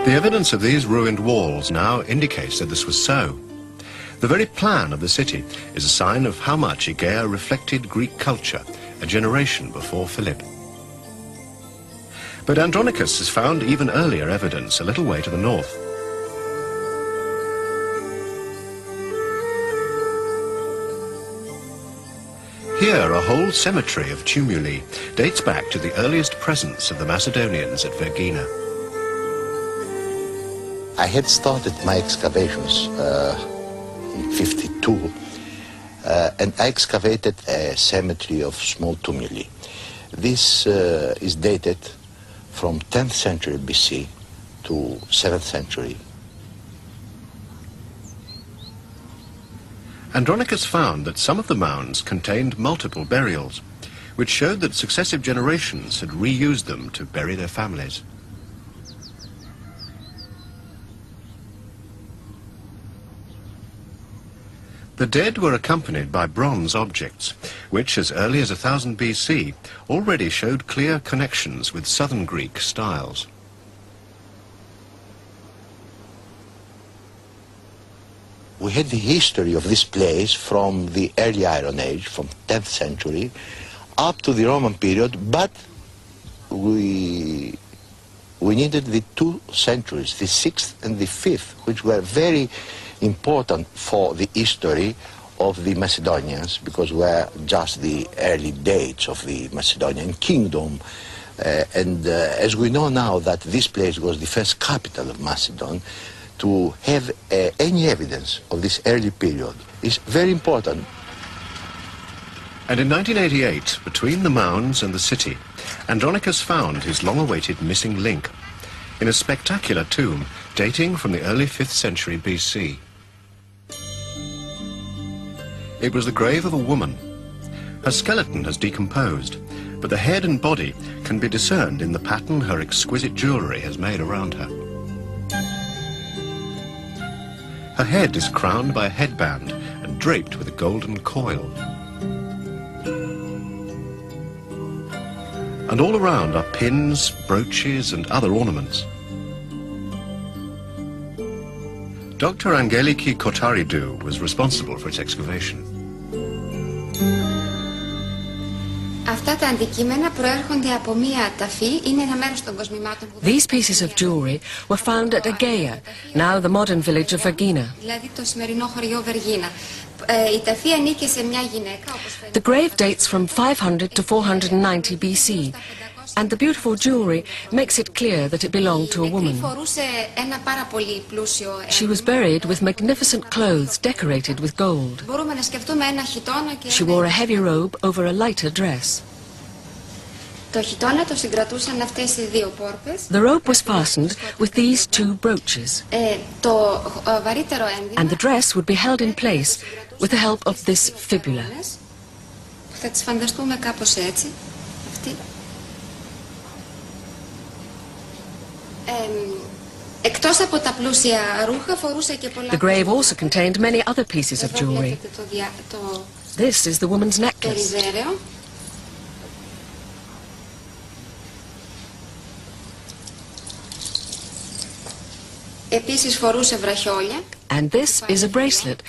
The evidence of these ruined walls now indicates that this was so. The very plan of the city is a sign of how much Aegea reflected Greek culture a generation before Philip. But Andronicus has found even earlier evidence a little way to the north. Here, a whole cemetery of tumuli dates back to the earliest presence of the Macedonians at Vergina. I had started my excavations in '52, and I excavated a cemetery of small tumuli. This is dated from 10th century BC to 7th century. Andronicus found that some of the mounds contained multiple burials, which showed that successive generations had reused them to bury their families. The dead were accompanied by bronze objects, which, as early as 1000 BC, already showed clear connections with southern Greek styles. We had the history of this place from the early Iron Age, from 10th century, up to the Roman period, but we needed the 2 centuries, the 6th and the 5th, which were very important for the history of the Macedonians, because were just the early dates of the Macedonian kingdom. As we know now that this place was the first capital of Macedon, to have any evidence of this early period is very important. And in 1988, between the mounds and the city, Andronicus found his long-awaited missing link in a spectacular tomb dating from the early 5th century BC. It was the grave of a woman. Her skeleton has decomposed, but the head and body can be discerned in the pattern her exquisite jewellery has made around her. Her head is crowned by a headband and draped with a golden coil. And all around are pins, brooches and other ornaments. Dr. Angeliki Kotaridou was responsible for its excavation. These pieces of jewelry were found at Aegea, now the modern village of Vergina. The grave dates from 500 to 490 BC, and the beautiful jewelry makes it clear that it belonged to a woman. She was buried with magnificent clothes decorated with gold. She wore a heavy robe over a lighter dress. The robe was fastened with these 2 brooches, and the dress would be held in place with the help of this fibula. The grave also contained many other pieces of jewelry. This is the woman's necklace. And this is a bracelet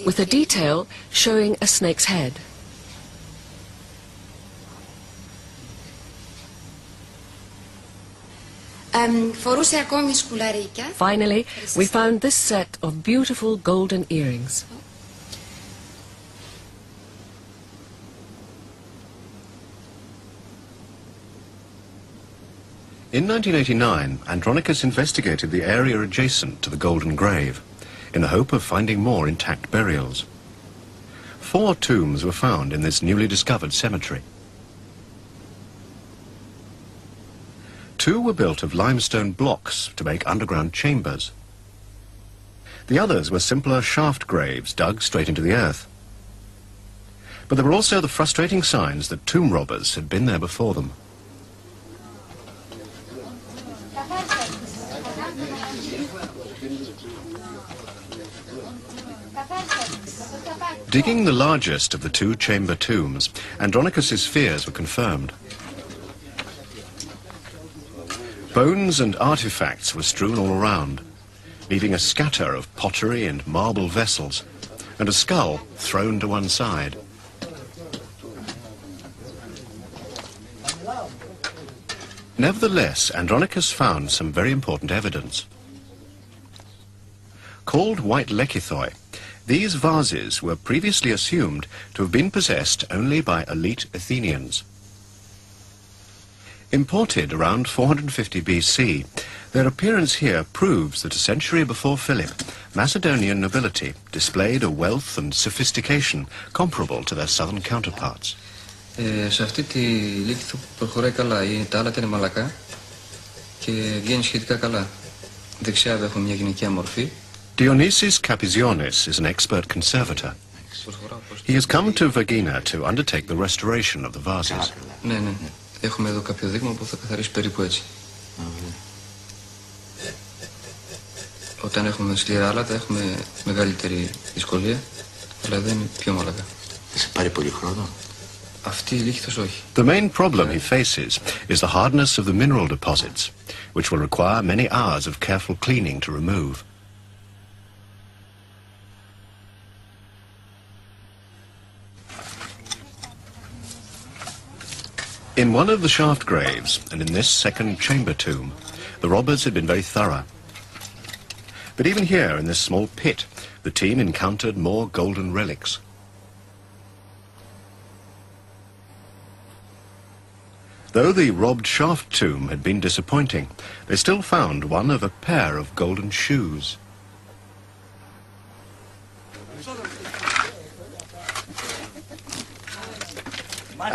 with a detail showing a snake's head. Finally, we found this set of beautiful golden earrings. In 1989, Andronicus investigated the area adjacent to the Golden Grave in the hope of finding more intact burials. 4 tombs were found in this newly discovered cemetery. 2 were built of limestone blocks to make underground chambers. The others were simpler shaft graves dug straight into the earth. But there were also the frustrating signs that tomb robbers had been there before them. Digging the largest of the 2 chamber tombs, Andronicus's fears were confirmed. Bones and artifacts were strewn all around, leaving a scatter of pottery and marble vessels, and a skull thrown to one side. Nevertheless, Andronicus found some very important evidence. Called white lekythoi, these vases were previously assumed to have been possessed only by elite Athenians. Imported around 450 BC, their appearance here proves that a century before Philip, Macedonian nobility displayed a wealth and sophistication comparable to their southern counterparts. Σε αυτή τη λύκηθο προχωράει καλά, τα άλλα είναι μαλακά και βγαίνει σχετικά καλά. Δεξιά έχουμε μια γυναικεία μορφή. Dionysius Kapizionis is an expert conservator. He has come to Vergina to undertake the restoration of the vases. Ναι. Έχουμε εδώ κάποιο δείγμα που θα καθαρίσει περίπου έτσι. Όταν έχουμε σκληρά άλατα έχουμε μεγαλύτερη δυσκολία, αλλά δεν είναι πιο μαλακά. Σε πάρει πολύ χρόνο. Αυτή η λύκηθος όχι. The main problem he faces is the hardness of the mineral deposits, which will require many hours of careful cleaning to remove. In one of the shaft graves, and in this second chamber tomb, the robbers had been very thorough. But even here, in this small pit, the team encountered more golden relics. Though the robbed shaft tomb had been disappointing, they still found one of a pair of golden shoes.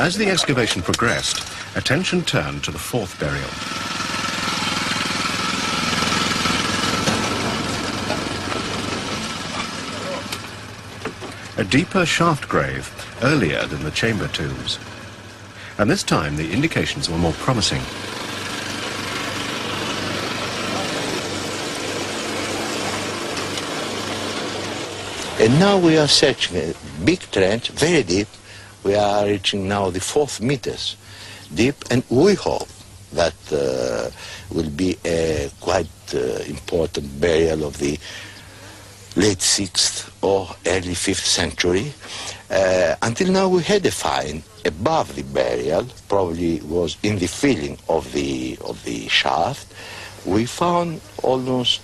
As the excavation progressed, attention turned to the fourth burial. A deeper shaft grave, earlier than the chamber tombs. And this time the indications were more promising. And now we are searching a big trench, very deep. We are reaching now the 4 meters deep, and we hope that will be a quite important burial of the late 6th or early 5th century. Until now we had a find above the burial, probably was in the filling of the shaft. We found almost,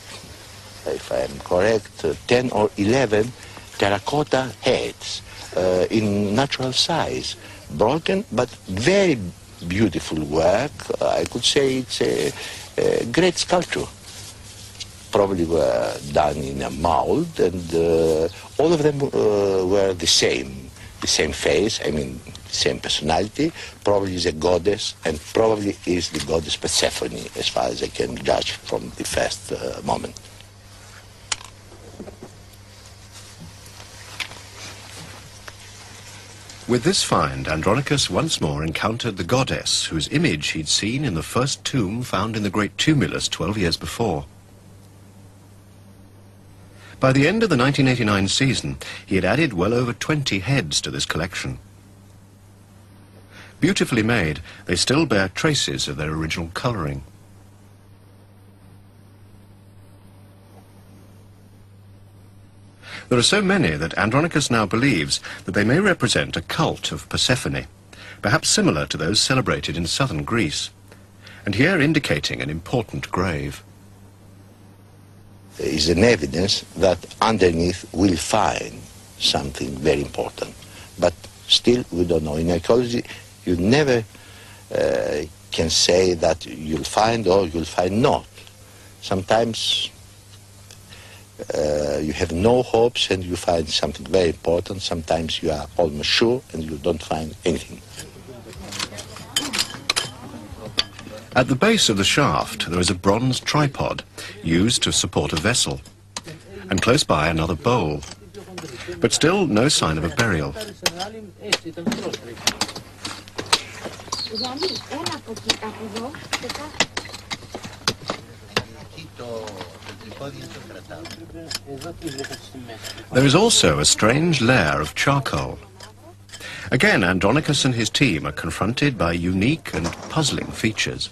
if I am correct, 10 or 11 terracotta heads in natural size, broken but very beautiful work. I could say it's a great sculpture. Probably were done in a mold, and all of them were the same face, I mean, same personality. Probably is a goddess, and probably is the goddess Persephone, as far as I can judge from the first moment. With this find, Andronicus once more encountered the goddess whose image he'd seen in the first tomb found in the great tumulus 12 years before. By the end of the 1989 season, he had added well over 20 heads to this collection. Beautifully made, they still bear traces of their original colouring. There are so many that Andronicus now believes that they may represent a cult of Persephone, perhaps similar to those celebrated in southern Greece, and here indicating an important grave. There is an evidence that underneath we'll find something very important, but still we don't know. In archaeology, you never can say that you'll find or you'll find not. Sometimes you have no hopes and you find something very important. Sometimes you are almost sure and you don't find anything. At the base of the shaft, there is a bronze tripod used to support a vessel, and close by another bowl. But still no sign of a burial. There is also a strange layer of charcoal. Again, Andronicus and his team are confronted by unique and puzzling features.